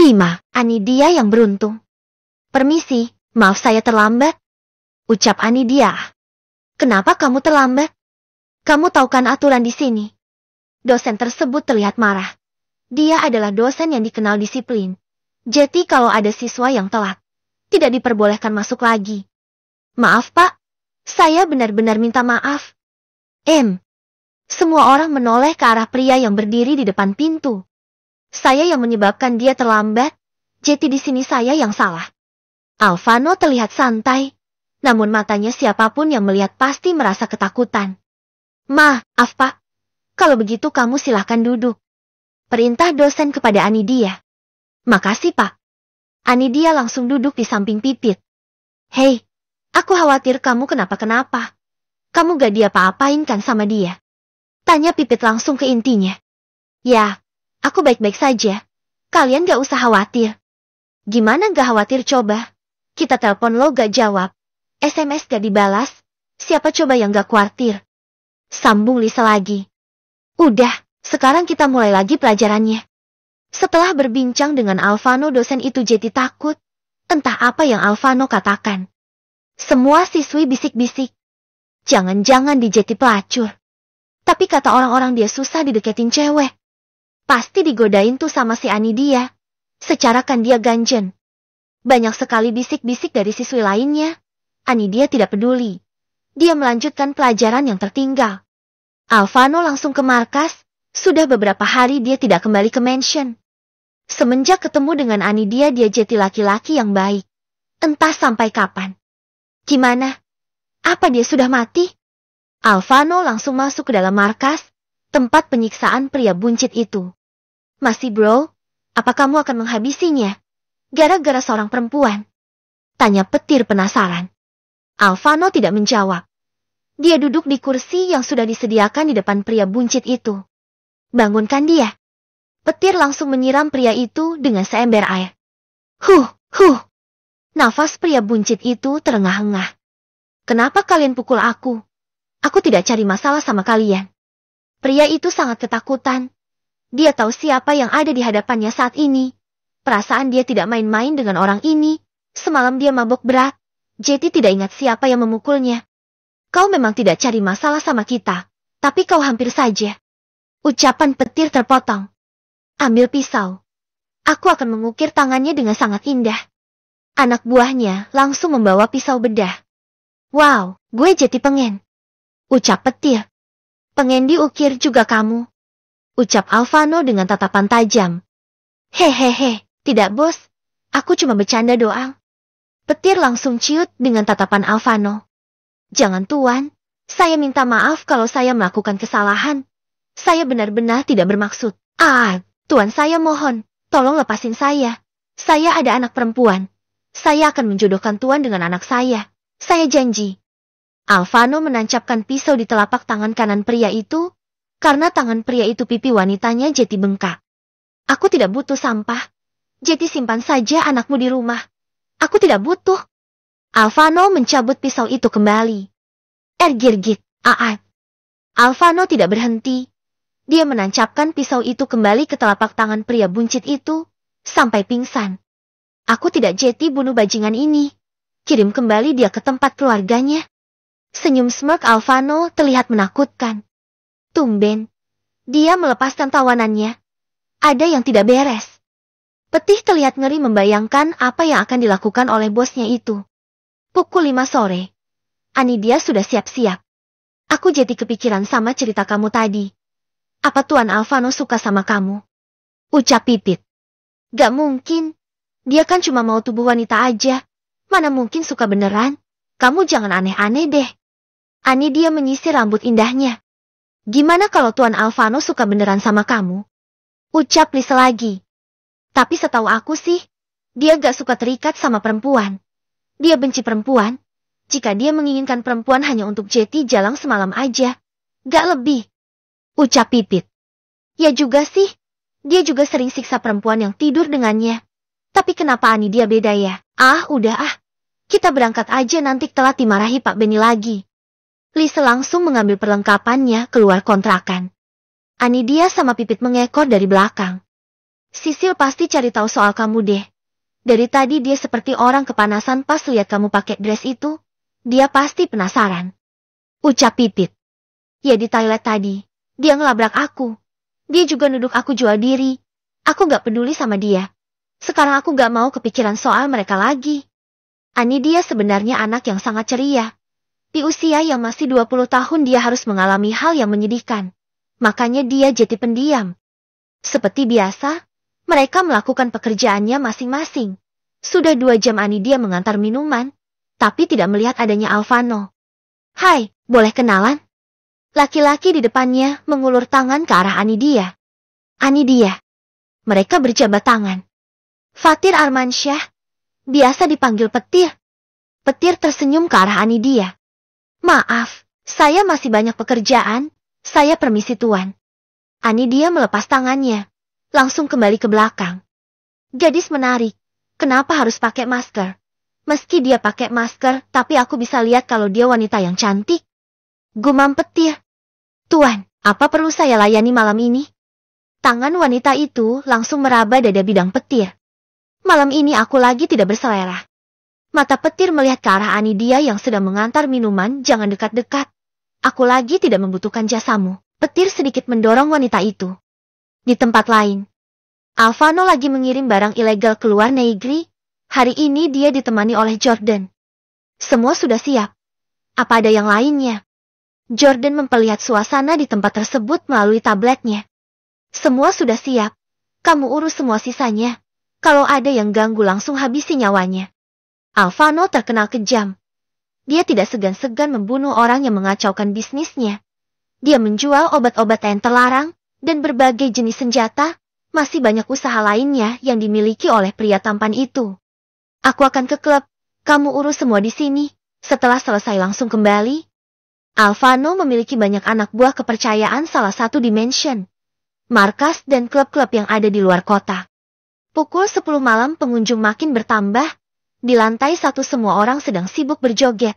5. Anidia yang beruntung. Permisi, maaf saya terlambat. Ucap Anidia. Kenapa kamu terlambat? Kamu tahu kan aturan di sini? Dosen tersebut terlihat marah. Dia adalah dosen yang dikenal disiplin. Jadi kalau ada siswa yang telat, tidak diperbolehkan masuk lagi. Maaf Pak, saya benar-benar minta maaf. Semua orang menoleh ke arah pria yang berdiri di depan pintu. Saya yang menyebabkan dia terlambat, jadi di sini saya yang salah. Alvano terlihat santai, namun matanya siapapun yang melihat pasti merasa ketakutan. Maaf Pak, kalau begitu kamu silahkan duduk. Perintah dosen kepada Anidia. Makasih Pak. Anidia langsung duduk di samping Pipit. Hei, aku khawatir kamu kenapa-kenapa. Kamu gak diapa-apain kan sama dia? Tanya Pipit langsung ke intinya. Ya, aku baik-baik saja. Kalian gak usah khawatir. Gimana gak khawatir coba? Kita telepon lo gak jawab. SMS gak dibalas. Siapa coba yang gak khawatir? Sambung Lisa lagi. Udah, sekarang kita mulai lagi pelajarannya. Setelah berbincang dengan Alvano, dosen itu jadi takut. Entah apa yang Alvano katakan. Semua siswi bisik-bisik. Jangan-jangan di jadi pelacur. Tapi kata orang-orang dia susah dideketin cewek. Pasti digodain tuh sama si Anidia. Secara kan dia ganjen. Banyak sekali bisik-bisik dari siswi lainnya. Anidia tidak peduli. Dia melanjutkan pelajaran yang tertinggal. Alvano langsung ke markas. Sudah beberapa hari dia tidak kembali ke mansion. Semenjak ketemu dengan Anidia dia jadi laki-laki yang baik. Entah sampai kapan. Gimana? Apa dia sudah mati? Alvano langsung masuk ke dalam markas, tempat penyiksaan pria buncit itu. Masih bro? Apa kamu akan menghabisinya? Gara-gara seorang perempuan? Tanya petir penasaran. Alvano tidak menjawab. Dia duduk di kursi yang sudah disediakan di depan pria buncit itu. Bangunkan dia. Petir langsung menyiram pria itu dengan seember air. Nafas pria buncit itu terengah-engah. Kenapa kalian pukul aku? Aku tidak cari masalah sama kalian. Pria itu sangat ketakutan. Dia tahu siapa yang ada di hadapannya saat ini. Perasaan dia tidak main-main dengan orang ini. Semalam dia mabuk berat. Jadi tidak ingat siapa yang memukulnya. Kau memang tidak cari masalah sama kita. Tapi kau hampir saja. Ucapan petir terpotong. Ambil pisau. Aku akan mengukir tangannya dengan sangat indah. Anak buahnya langsung membawa pisau bedah. Wow, gue jadi pengen. Ucap petir. Pengen diukir juga kamu? Ucap Alvano dengan tatapan tajam. Hehehe, tidak bos. Aku cuma bercanda doang. Petir langsung ciut dengan tatapan Alvano. Jangan tuan, saya minta maaf kalau saya melakukan kesalahan. Saya benar-benar tidak bermaksud. Tuan saya mohon, tolong lepasin saya. Saya ada anak perempuan. Saya akan menjodohkan tuan dengan anak saya. Saya janji. Alvano menancapkan pisau di telapak tangan kanan pria itu, karena tangan pria itu pipi wanitanya jadi bengkak. Aku tidak butuh sampah. Jadi simpan saja anakmu di rumah. Aku tidak butuh. Alvano mencabut pisau itu kembali. Girgit. Alvano tidak berhenti. Dia menancapkan pisau itu kembali ke telapak tangan pria buncit itu, sampai pingsan. Aku tidak jadi bunuh bajingan ini. Kirim kembali dia ke tempat keluarganya. Senyum smirk Alvano terlihat menakutkan. Tumben. Dia melepaskan tawanannya. Ada yang tidak beres. Petir terlihat ngeri membayangkan apa yang akan dilakukan oleh bosnya itu. Pukul 5 sore. Anidia sudah siap-siap. Aku jadi kepikiran sama cerita kamu tadi. Apa Tuan Alvano suka sama kamu? Ucap Pipit. Gak mungkin. Dia kan cuma mau tubuh wanita aja. Mana mungkin suka beneran? Kamu jangan aneh-aneh deh. Anidia menyisir rambut indahnya. Gimana kalau Tuan Alvano suka beneran sama kamu? Ucap Lisa lagi. Tapi setahu aku sih, dia gak suka terikat sama perempuan. Dia benci perempuan. Jika dia menginginkan perempuan hanya untuk jeti jalang semalam aja. Gak lebih. Ucap Pipit. Ya juga sih. Dia juga sering siksa perempuan yang tidur dengannya. Tapi kenapa Anidia beda ya? Udah. Kita berangkat aja nanti telat dimarahi Pak Benny lagi. Lisa langsung mengambil perlengkapannya keluar kontrakan. Anidia sama Pipit mengekor dari belakang. Sisil pasti cari tahu soal kamu deh. Dari tadi dia seperti orang kepanasan pas lihat kamu pakai dress itu. Dia pasti penasaran. Ucap Pipit. Ya di toilet tadi. Dia ngelabrak aku. Dia juga nuduh aku jual diri. Aku gak peduli sama dia. Sekarang aku gak mau kepikiran soal mereka lagi. Anidia sebenarnya anak yang sangat ceria. Di usia yang masih 20 tahun dia harus mengalami hal yang menyedihkan. Makanya dia jadi pendiam. Seperti biasa, mereka melakukan pekerjaannya masing-masing. Sudah 2 jam Anidia mengantar minuman, tapi tidak melihat adanya Alvano. Hai, boleh kenalan? Laki-laki di depannya mengulur tangan ke arah Anidia. Anidia. Mereka berjabat tangan. Fatir Armansyah. Biasa dipanggil Petir. Petir tersenyum ke arah Anidia. Maaf, saya masih banyak pekerjaan. Saya permisi tuan. Anidia melepas tangannya. Langsung kembali ke belakang. Gadis menarik. Kenapa harus pakai masker? Meski dia pakai masker, tapi aku bisa lihat kalau dia wanita yang cantik. Gumam Petir. Tuan, apa perlu saya layani malam ini? Tangan wanita itu langsung meraba dada bidang Petir. Malam ini aku lagi tidak berselera. Mata Petir melihat ke arah Anidia yang sedang mengantar minuman. Jangan dekat-dekat. Aku lagi tidak membutuhkan jasamu. Petir sedikit mendorong wanita itu. Di tempat lain. Alvano lagi mengirim barang ilegal ke luar negeri. Hari ini dia ditemani oleh Jordan. Semua sudah siap. Apa ada yang lainnya? Jordan memperlihat suasana di tempat tersebut melalui tabletnya. Semua sudah siap. Kamu urus semua sisanya. Kalau ada yang ganggu langsung habisi nyawanya. Alvano terkenal kejam. Dia tidak segan-segan membunuh orang yang mengacaukan bisnisnya. Dia menjual obat-obatan terlarang dan berbagai jenis senjata. Masih banyak usaha lainnya yang dimiliki oleh pria tampan itu. Aku akan ke klub. Kamu urus semua di sini. Setelah selesai langsung kembali. Alvano memiliki banyak anak buah kepercayaan salah satu dimension. Markas dan klub-klub yang ada di luar kota. Pukul 10 malam pengunjung makin bertambah. Di lantai 1 semua orang sedang sibuk berjoget.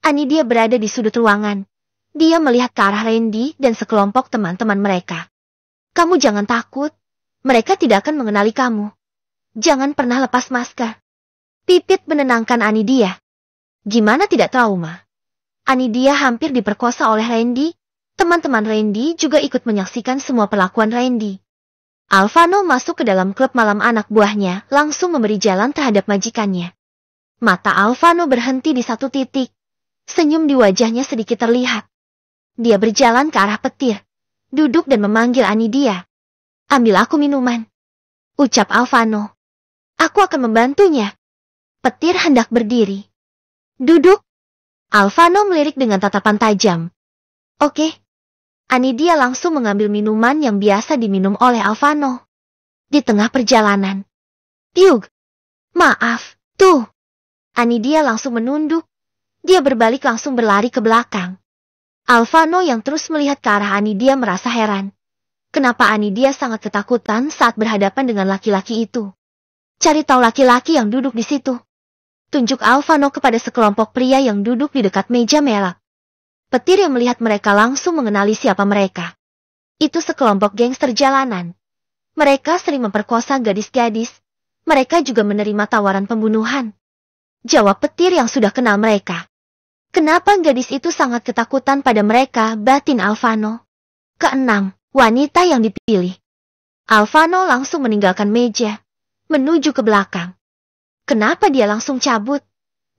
Anidia berada di sudut ruangan. Dia melihat ke arah Randy dan sekelompok teman-teman mereka. Kamu jangan takut. Mereka tidak akan mengenali kamu. Jangan pernah lepas masker. Pipit menenangkan Anidia. Gimana tidak trauma? Anidia hampir diperkosa oleh Randy. Teman-teman Randy juga ikut menyaksikan semua perlakuan Randy. Alvano masuk ke dalam klub malam anak buahnya, langsung memberi jalan terhadap majikannya. Mata Alvano berhenti di satu titik. Senyum di wajahnya sedikit terlihat. Dia berjalan ke arah Petir. Duduk dan memanggil Anidia. Ambil aku minuman. Ucap Alvano. Aku akan membantunya. Petir hendak berdiri. Duduk. Alvano melirik dengan tatapan tajam. Oke. Anidia langsung mengambil minuman yang biasa diminum oleh Alvano. Di tengah perjalanan. Piug. Maaf, tuh. Anidia langsung menunduk. Dia berbalik langsung berlari ke belakang. Alvano yang terus melihat ke arah Anidia merasa heran. Kenapa Anidia sangat ketakutan saat berhadapan dengan laki-laki itu? Cari tahu laki-laki yang duduk di situ. Tunjuk Alvano kepada sekelompok pria yang duduk di dekat meja merah. Petir yang melihat mereka langsung mengenali siapa mereka. Itu sekelompok gangster jalanan. Mereka sering memperkosa gadis-gadis. Mereka juga menerima tawaran pembunuhan. Jawab Petir yang sudah kenal mereka. Kenapa gadis itu sangat ketakutan pada mereka, batin Alvano? Keenam. Wanita yang dipilih. Alvano langsung meninggalkan meja, menuju ke belakang. Kenapa dia langsung cabut?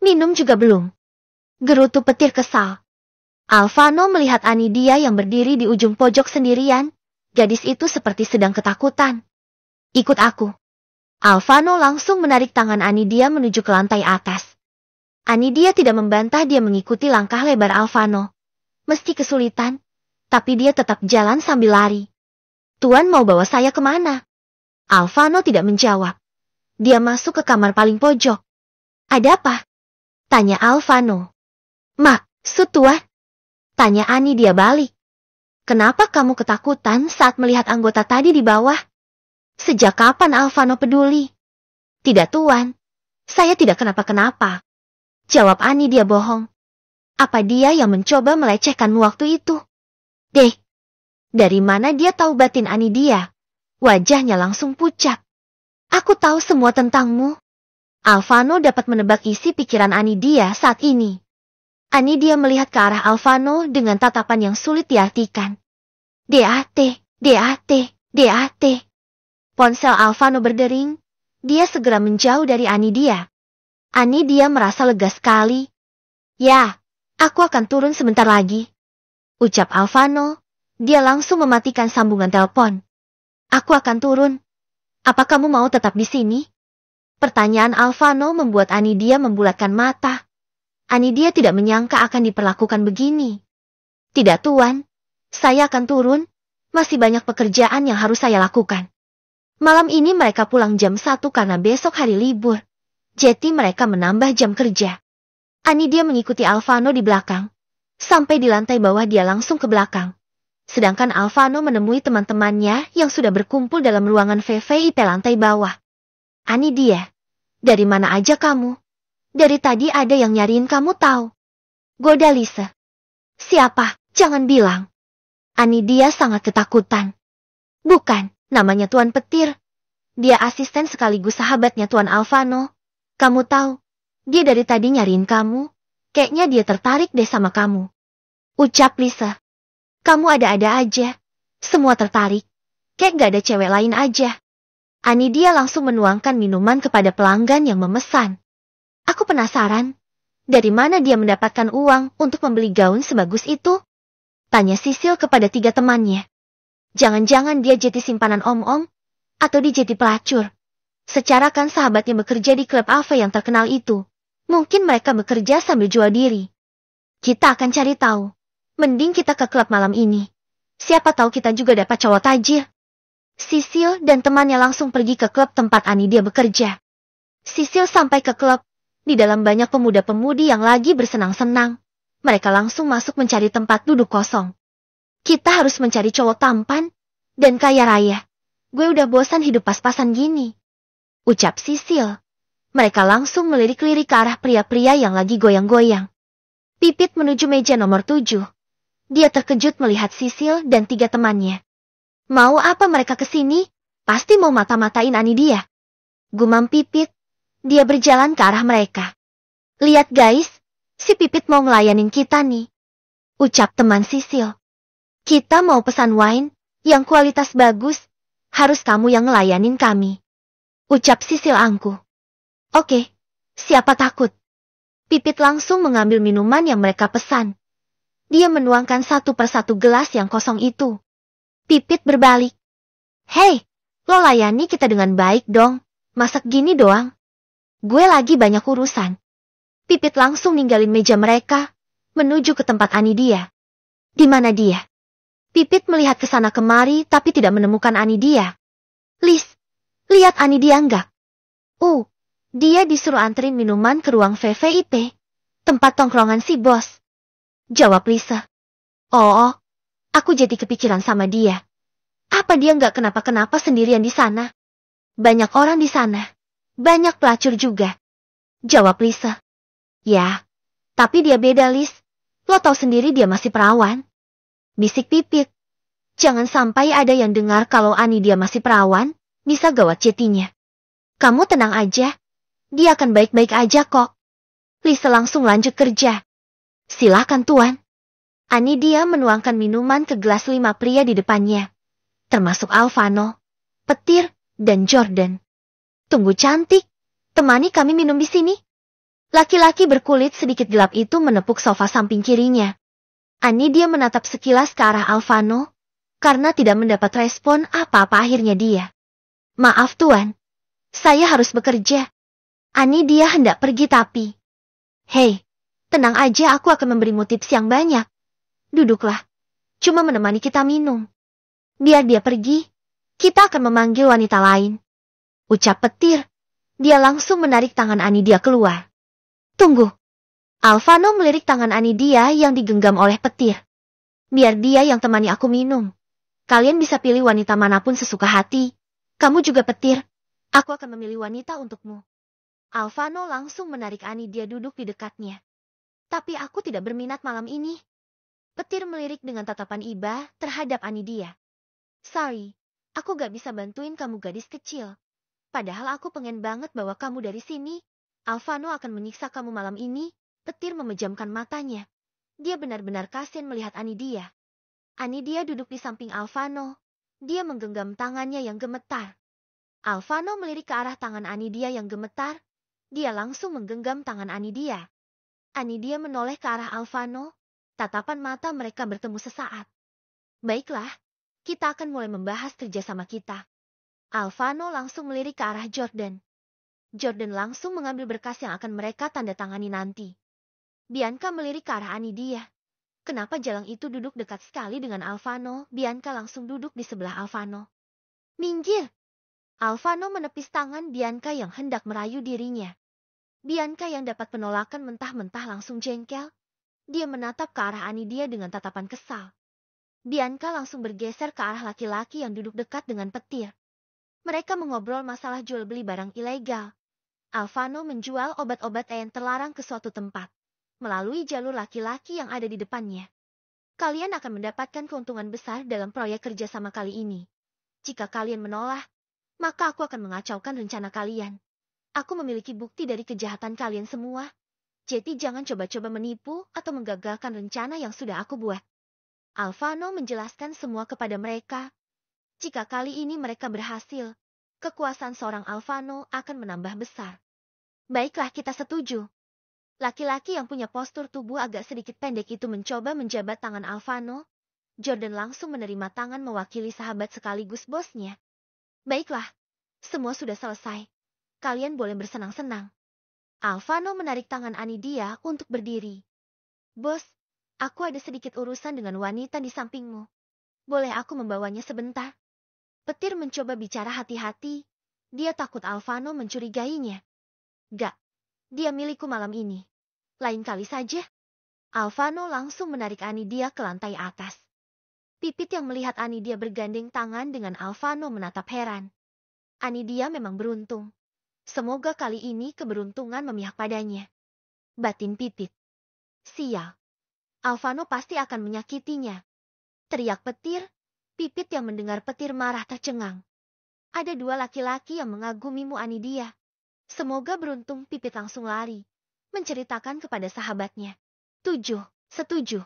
Minum juga belum. Gerutu Petir kesal. Alvano melihat Anidia yang berdiri di ujung pojok sendirian. Gadis itu seperti sedang ketakutan. Ikut aku. Alvano langsung menarik tangan Anidia menuju ke lantai atas. Anidia tidak membantah, dia mengikuti langkah lebar Alvano. Meski kesulitan, tapi dia tetap jalan sambil lari. Tuan mau bawa saya kemana? Alvano tidak menjawab. Dia masuk ke kamar paling pojok. Ada apa? Tanya Alvano. Maksud tuan? Tanya Anidia balik. Kenapa kamu ketakutan saat melihat anggota tadi di bawah? Sejak kapan Alvano peduli? Tidak tuan. Saya tidak kenapa-kenapa. Jawab Anidia bohong. Apa dia yang mencoba melecehkanmu waktu itu? Dari mana dia tahu batin Anidia? Wajahnya langsung pucat. Aku tahu semua tentangmu. Alvano dapat menebak isi pikiran Anidia saat ini. Anidia melihat ke arah Alvano dengan tatapan yang sulit diartikan. DAT, DAT, DAT. Ponsel Alvano berdering. Dia segera menjauh dari Anidia. Anidia merasa lega sekali. Ya, aku akan turun sebentar lagi. Ucap Alvano. Dia langsung mematikan sambungan telepon. Aku akan turun. Apa kamu mau tetap di sini? Pertanyaan Alvano membuat Anidia membulatkan mata. Anidia tidak menyangka akan diperlakukan begini. Tidak tuan, saya akan turun. Masih banyak pekerjaan yang harus saya lakukan. Malam ini mereka pulang jam 1 karena besok hari libur. Jadi mereka menambah jam kerja. Anidia mengikuti Alvano di belakang. Sampai di lantai bawah dia langsung ke belakang. Sedangkan Alvano menemui teman-temannya yang sudah berkumpul dalam ruangan VVIP lantai bawah. Anidia, dari mana aja kamu? Dari tadi ada yang nyariin kamu tahu. Goda Lisa. Siapa? Jangan bilang. Anidia sangat ketakutan. Bukan, namanya Tuan Petir. Dia asisten sekaligus sahabatnya Tuan Alvano. Kamu tahu, dia dari tadi nyariin kamu. Kayaknya dia tertarik deh sama kamu. Ucap Lisa. Kamu ada-ada aja. Semua tertarik. Kayak gak ada cewek lain aja. Anidia langsung menuangkan minuman kepada pelanggan yang memesan. Aku penasaran. Dari mana dia mendapatkan uang untuk membeli gaun sebagus itu? Tanya Sisil kepada 3 temannya. Jangan-jangan dia jadi simpanan om-om? Atau dia jadi pelacur? Secara kan sahabatnya bekerja di klub Ave yang terkenal itu. Mungkin mereka bekerja sambil jual diri. Kita akan cari tahu. Mending kita ke klub malam ini. Siapa tahu kita juga dapat cowok tajir. Sisil dan temannya langsung pergi ke klub tempat Anidia bekerja. Sisil sampai ke klub. Di dalam banyak pemuda-pemudi yang lagi bersenang-senang. Mereka langsung masuk mencari tempat duduk kosong. Kita harus mencari cowok tampan dan kaya raya. Gue udah bosan hidup pas-pasan gini. Ucap Sisil. Mereka langsung melirik-lirik ke arah pria-pria yang lagi goyang-goyang. Pipit menuju meja nomor 7. Dia terkejut melihat Sisil dan 3 temannya. Mau apa mereka kesini? Pasti mau mata-matain Anidia. Gumam Pipit. Dia berjalan ke arah mereka. Lihat guys, si Pipit mau ngelayanin kita nih. Ucap teman Sisil. Kita mau pesan wine, yang kualitas bagus. Harus kamu yang ngelayanin kami. Ucap Sisil angkuh. Oke, siapa takut? Pipit langsung mengambil minuman yang mereka pesan. Dia menuangkan satu persatu gelas yang kosong itu. Pipit berbalik. Hei, lo layani kita dengan baik dong. Masak gini doang. Gue lagi banyak urusan. Pipit langsung ninggalin meja mereka, menuju ke tempat Anidia. Di mana dia? Pipit melihat ke sana kemari tapi tidak menemukan Anidia. Lis, lihat Anidia enggak? Dia disuruh anterin minuman ke ruang VVIP, tempat tongkrongan si bos. Jawab Lisa. Oh, aku jadi kepikiran sama dia. Apa dia enggak kenapa-kenapa sendirian di sana? Banyak orang di sana. Banyak pelacur juga. Jawab Lisa. Ya, tapi dia beda Lis. Lo tahu sendiri dia masih perawan. Bisik Pipit. Jangan sampai ada yang dengar kalau Anidia masih perawan, bisa gawat jadinya. Kamu tenang aja. Dia akan baik-baik aja kok. Lisa langsung lanjut kerja. Silakan tuan. Anidia menuangkan minuman ke gelas 5 pria di depannya. Termasuk Alvano, Petir, dan Jordan. Tunggu cantik, temani kami minum di sini. Laki-laki berkulit sedikit gelap itu menepuk sofa samping kirinya. Anidia menatap sekilas ke arah Alvano, karena tidak mendapat respon apa-apa akhirnya dia. Maaf tuan, saya harus bekerja. Anidia hendak pergi tapi. Hei, tenang aja aku akan memberimu tips yang banyak. Duduklah, cuma menemani kita minum. Biar dia pergi, kita akan memanggil wanita lain. Ucap Petir. Dia langsung menarik tangan Anidia keluar. Tunggu. Alvano melirik tangan Anidia yang digenggam oleh Petir. Biar dia yang temani aku minum. Kalian bisa pilih wanita manapun sesuka hati. Kamu juga Petir. Aku akan memilih wanita untukmu. Alvano langsung menarik Anidia duduk di dekatnya. Tapi aku tidak berminat malam ini. Petir melirik dengan tatapan iba terhadap Anidia. Sorry, Aku gak bisa bantuin kamu gadis kecil. Padahal aku pengen banget bawa kamu dari sini. Alvano akan menyiksa kamu malam ini. Petir memejamkan matanya. Dia benar-benar kasihan melihat Anidia. Anidia duduk di samping Alvano. Dia menggenggam tangannya yang gemetar. Alvano melirik ke arah tangan Anidia yang gemetar. Dia langsung menggenggam tangan Anidia. Anidia menoleh ke arah Alvano. Tatapan mata mereka bertemu sesaat. Baiklah, kita akan mulai membahas kerjasama kita. Alvano langsung melirik ke arah Jordan. Jordan langsung mengambil berkas yang akan mereka tanda tangani nanti. Bianca melirik ke arah Anidia. Kenapa jalang itu duduk dekat sekali dengan Alvano? Bianca langsung duduk di sebelah Alvano. Minggir! Alvano menepis tangan Bianca yang hendak merayu dirinya. Bianca yang dapat penolakan mentah-mentah langsung jengkel. Dia menatap ke arah Anidia dengan tatapan kesal. Bianca langsung bergeser ke arah laki-laki yang duduk dekat dengan petir. Mereka mengobrol masalah jual beli barang ilegal. Alvano menjual obat-obat yang terlarang ke suatu tempat, melalui jalur laki-laki yang ada di depannya. Kalian akan mendapatkan keuntungan besar dalam proyek kerjasama kali ini. Jika kalian menolak, maka aku akan mengacaukan rencana kalian. Aku memiliki bukti dari kejahatan kalian semua. Jadi jangan coba-coba menipu atau menggagalkan rencana yang sudah aku buat. Alvano menjelaskan semua kepada mereka. Jika kali ini mereka berhasil, kekuasaan seorang Alvano akan menambah besar. Baiklah, kita setuju. Laki-laki yang punya postur tubuh agak sedikit pendek itu mencoba menjabat tangan Alvano. Jordan langsung menerima tangan mewakili sahabat sekaligus bosnya. Baiklah, semua sudah selesai. Kalian boleh bersenang-senang. Alvano menarik tangan Anidia untuk berdiri. Bos, aku ada sedikit urusan dengan wanita di sampingmu. Boleh aku membawanya sebentar? Petir mencoba bicara hati-hati. Dia takut Alvano mencurigainya. Gak, dia milikku malam ini. Lain kali saja. Alvano langsung menarik Anidia ke lantai atas. Pipit yang melihat Anidia bergandeng tangan dengan Alvano menatap heran. Anidia memang beruntung. Semoga kali ini keberuntungan memihak padanya. Batin Pipit. Sial. Alvano pasti akan menyakitinya. Teriak Petir. Pipit yang mendengar Petir marah tercengang. Ada dua laki-laki yang mengagumimu Anidia. Semoga beruntung. Pipit langsung lari. Menceritakan kepada sahabatnya. Setuju.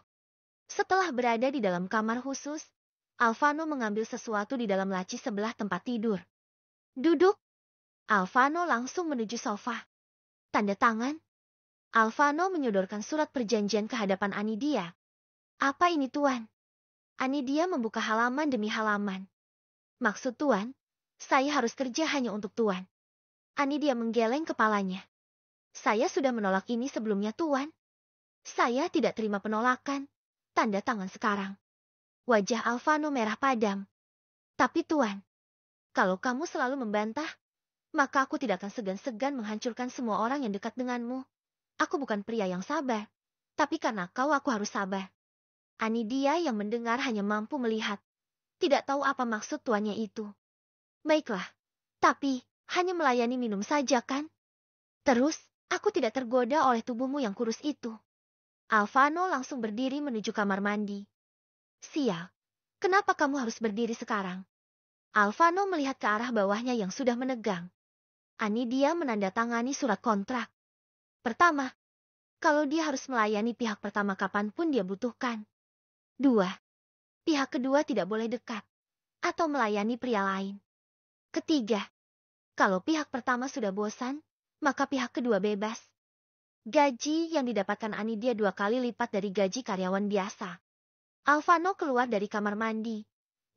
Setelah berada di dalam kamar khusus, Alvano mengambil sesuatu di dalam laci sebelah tempat tidur. Duduk. Alvano langsung menuju sofa. Tanda tangan. Alvano menyodorkan surat perjanjian ke hadapan Anidia. Apa ini Tuan? Anidia membuka halaman demi halaman. Maksud Tuan, saya harus kerja hanya untuk Tuan. Anidia menggeleng kepalanya. Saya sudah menolak ini sebelumnya Tuan. Saya tidak terima penolakan. Tanda tangan sekarang. Wajah Alvano merah padam. Tapi Tuan, kalau kamu selalu membantah, maka aku tidak akan segan-segan menghancurkan semua orang yang dekat denganmu. Aku bukan pria yang sabar. Tapi karena kau aku harus sabar. Anidia yang mendengar hanya mampu melihat. Tidak tahu apa maksud tuannya itu. Baiklah. Tapi, hanya melayani minum saja kan? Terus, aku tidak tergoda oleh tubuhmu yang kurus itu. Alvano langsung berdiri menuju kamar mandi. Sial. Kenapa kamu harus berdiri sekarang? Alvano melihat ke arah bawahnya yang sudah menegang. Anidia menandatangani surat kontrak. Pertama, kalau dia harus melayani pihak pertama kapanpun dia butuhkan. 2. Pihak kedua tidak boleh dekat atau melayani pria lain. Ketiga, kalau pihak pertama sudah bosan, maka pihak kedua bebas. Gaji yang didapatkan Anidia 2 kali lipat dari gaji karyawan biasa. Alvano keluar dari kamar mandi.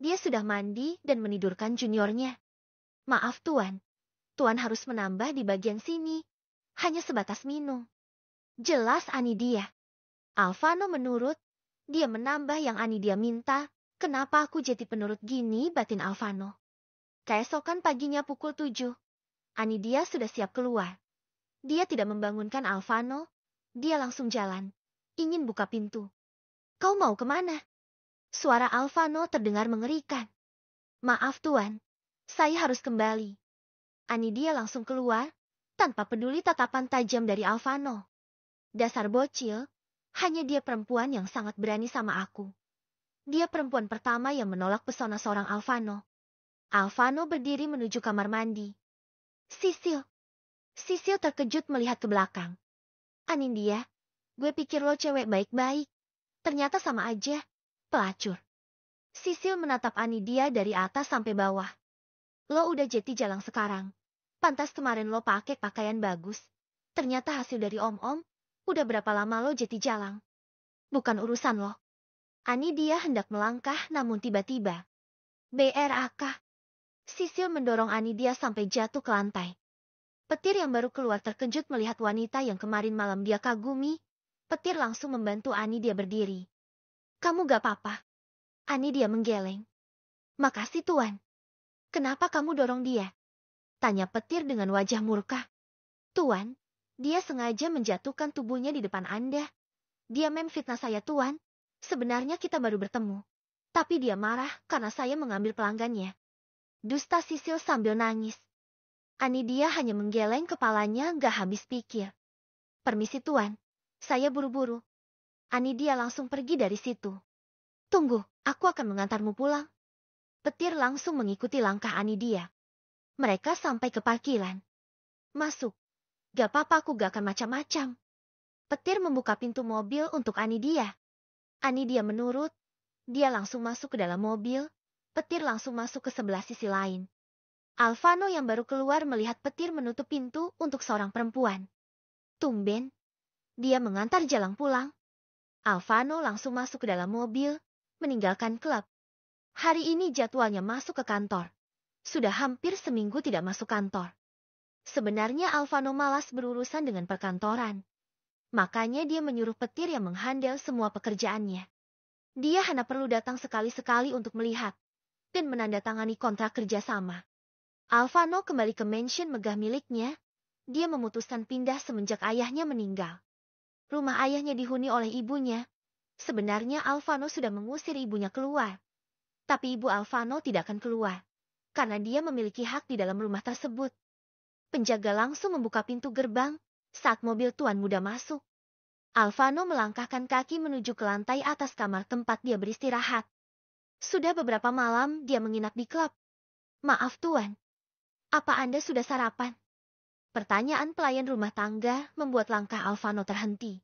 Dia sudah mandi dan menidurkan juniornya. Maaf Tuan. Tuan harus menambah di bagian sini. Hanya sebatas minum. Jelas Anidia. Alvano menurut. Dia menambah yang Anidia minta. Kenapa aku jadi penurut gini batin Alvano. Keesokan paginya pukul 7. Anidia sudah siap keluar. Dia tidak membangunkan Alvano. Dia langsung jalan. Ingin buka pintu. Kau mau kemana? Suara Alvano terdengar mengerikan. Maaf Tuan. Saya harus kembali. Anidia langsung keluar. Tanpa peduli tatapan tajam dari Alvano. Dasar bocil. Hanya dia perempuan yang sangat berani sama aku. Dia perempuan pertama yang menolak pesona seorang Alvano. Alvano berdiri menuju kamar mandi. Sisil. Sisil terkejut melihat ke belakang. Anindya, gue pikir lo cewek baik-baik. Ternyata sama aja, pelacur. Sisil menatap Anindya dari atas sampai bawah. Lo udah jadi jalang sekarang. Pantas kemarin lo pakai pakaian bagus. Ternyata hasil dari om-om, udah berapa lama lo jadi jalang? Bukan urusan lo. Anindya hendak melangkah namun tiba-tiba. BRAK. Sisil mendorong Anindya sampai jatuh ke lantai. Petir yang baru keluar terkejut melihat wanita yang kemarin malam dia kagumi. Petir langsung membantu Anindya berdiri. Kamu gak apa-apa? Anindya menggeleng. Makasih Tuan. Kenapa kamu dorong dia? Tanya Petir dengan wajah murka. Tuan, dia sengaja menjatuhkan tubuhnya di depan Anda. Dia memfitnah saya Tuan. Sebenarnya kita baru bertemu. Tapi dia marah karena saya mengambil pelanggannya. Dusta Sisil sambil nangis. Anindya hanya menggeleng kepalanya gak habis pikir. Permisi Tuan, saya buru-buru. Anindya langsung pergi dari situ. Tunggu, aku akan mengantarmu pulang. Petir langsung mengikuti langkah Anindya. Mereka sampai ke parkiran. Masuk. Gak apa-apa aku gak akan macam-macam. Petir membuka pintu mobil untuk Anindya. Anindya menurut. Dia langsung masuk ke dalam mobil. Petir langsung masuk ke sebelah sisi lain. Alvano yang baru keluar melihat Petir menutup pintu untuk seorang perempuan. Tumben. Dia mengantar Jalang pulang. Alvano langsung masuk ke dalam mobil, meninggalkan klub. Hari ini jadwalnya masuk ke kantor. Sudah hampir seminggu tidak masuk kantor. Sebenarnya Alvano malas berurusan dengan perkantoran. Makanya dia menyuruh Petir yang menghandle semua pekerjaannya. Dia hanya perlu datang sekali-sekali untuk melihat dan menandatangani kontrak kerjasama. Alvano kembali ke mansion megah miliknya. Dia memutuskan pindah semenjak ayahnya meninggal. Rumah ayahnya dihuni oleh ibunya. Sebenarnya Alvano sudah mengusir ibunya keluar. Tapi ibu Alvano tidak akan keluar. Karena dia memiliki hak di dalam rumah tersebut. Penjaga langsung membuka pintu gerbang saat mobil tuan muda masuk. Alvano melangkahkan kaki menuju ke lantai atas kamar tempat dia beristirahat. Sudah beberapa malam dia menginap di klub. Maaf Tuan. Apa Anda sudah sarapan? Pertanyaan pelayan rumah tangga membuat langkah Alvano terhenti.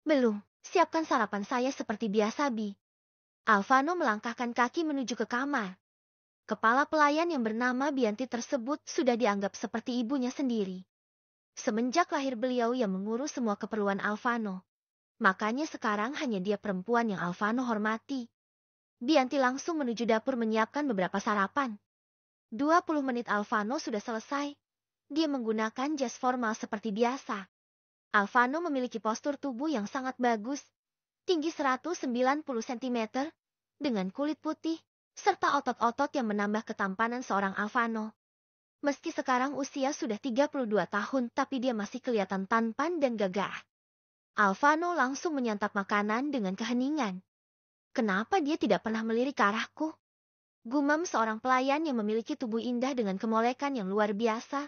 Belum, siapkan sarapan saya seperti biasa Bi. Alvano melangkahkan kaki menuju ke kamar. Kepala pelayan yang bernama Bianti tersebut sudah dianggap seperti ibunya sendiri. Semenjak lahir beliau yang mengurus semua keperluan Alvano. Makanya sekarang hanya dia perempuan yang Alvano hormati. Bianti langsung menuju dapur menyiapkan beberapa sarapan. 20 menit Alvano sudah selesai. Dia menggunakan jas formal seperti biasa. Alvano memiliki postur tubuh yang sangat bagus. Tinggi 190 cm. Dengan kulit putih. Serta otot-otot yang menambah ketampanan seorang Alvano. Meski sekarang usia sudah 32 tahun tapi dia masih kelihatan tampan dan gagah. Alvano langsung menyantap makanan dengan keheningan. Kenapa dia tidak pernah melirik ke arahku? Gumam seorang pelayan yang memiliki tubuh indah dengan kemolekan yang luar biasa.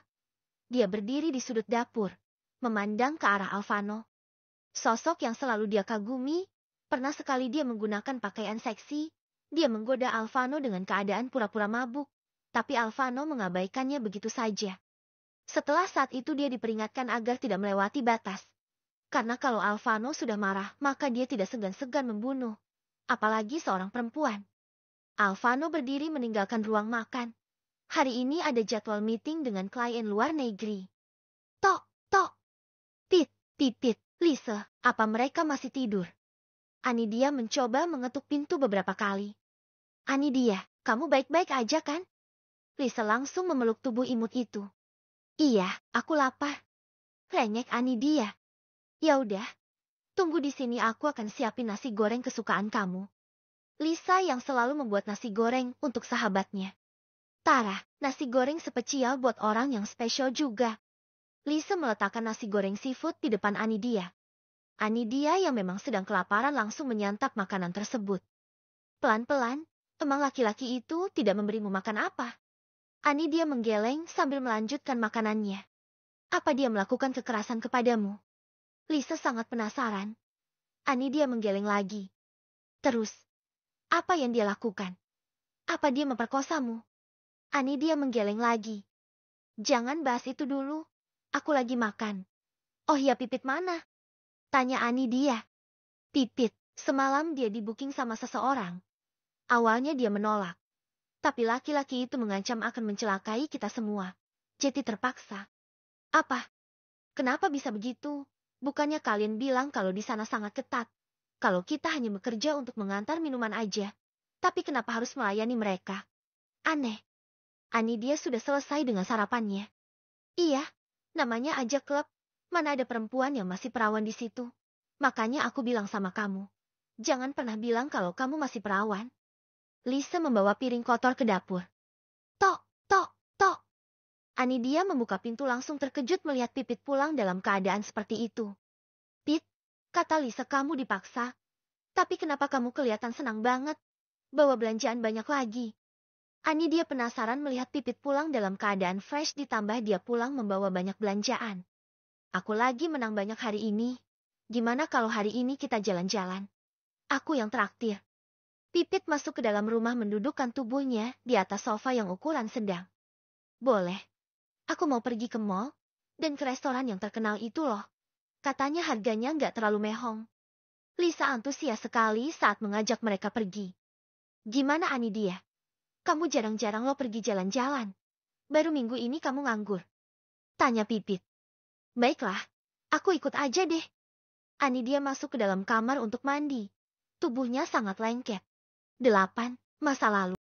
Dia berdiri di sudut dapur, memandang ke arah Alvano. Sosok yang selalu dia kagumi, pernah sekali dia menggunakan pakaian seksi. Dia menggoda Alvano dengan keadaan pura-pura mabuk, tapi Alvano mengabaikannya begitu saja. Setelah saat itu dia diperingatkan agar tidak melewati batas. Karena kalau Alvano sudah marah, maka dia tidak segan-segan membunuh. Apalagi seorang perempuan. Alvano berdiri meninggalkan ruang makan. Hari ini ada jadwal meeting dengan klien luar negeri. Tok, tok. Tit, tit, Lisa, apa mereka masih tidur? Anindya mencoba mengetuk pintu beberapa kali. Anindya, kamu baik-baik aja kan? Lisa langsung memeluk tubuh imut itu. Iya, aku lapar. Renyek Anindya. Ya udah. Tunggu di sini aku akan siapin nasi goreng kesukaan kamu. Lisa yang selalu membuat nasi goreng untuk sahabatnya. Tara, nasi goreng spesial buat orang yang spesial juga. Lisa meletakkan nasi goreng seafood di depan Anindya. Anindya yang memang sedang kelaparan langsung menyantap makanan tersebut. Pelan-pelan, emang laki-laki itu tidak memberimu makan apa? Anindya menggeleng sambil melanjutkan makanannya. Apa dia melakukan kekerasan kepadamu? Lisa sangat penasaran. Anindya menggeleng lagi. Terus, apa yang dia lakukan? Apa dia memperkosamu? Anidia menggeleng lagi. Jangan bahas itu dulu. Aku lagi makan. Oh ya, Pipit mana? Tanya Anidia. Pipit, semalam dia di booking sama seseorang. Awalnya dia menolak. Tapi laki-laki itu mengancam akan mencelakai kita semua. Jadi terpaksa. Apa? Kenapa bisa begitu? Bukannya kalian bilang kalau di sana sangat ketat. Kalau kita hanya bekerja untuk mengantar minuman aja. Tapi kenapa harus melayani mereka? Aneh. Anidia sudah selesai dengan sarapannya. Iya, namanya aja klub. Mana ada perempuan yang masih perawan di situ. Makanya aku bilang sama kamu. Jangan pernah bilang kalau kamu masih perawan. Lisa membawa piring kotor ke dapur. Tok, tok, tok. Anidia membuka pintu langsung terkejut melihat Pipit pulang dalam keadaan seperti itu. Pit, kata Lisa, kamu dipaksa. Tapi kenapa kamu kelihatan senang banget? Bawa belanjaan banyak lagi. Anidia penasaran melihat Pipit pulang dalam keadaan fresh ditambah dia pulang membawa banyak belanjaan. Aku lagi menang banyak hari ini. Gimana kalau hari ini kita jalan-jalan? Aku yang traktir. Pipit masuk ke dalam rumah mendudukkan tubuhnya di atas sofa yang ukuran sedang. Boleh. Aku mau pergi ke mall dan ke restoran yang terkenal itu loh. Katanya harganya nggak terlalu mehong. Lisa antusias sekali saat mengajak mereka pergi. Gimana Anidia? Kamu jarang-jarang lo pergi jalan-jalan. Baru minggu ini kamu nganggur. Tanya Pipit. Baiklah, aku ikut aja deh. Anidia masuk ke dalam kamar untuk mandi. Tubuhnya sangat lengket. 8. Masa lalu.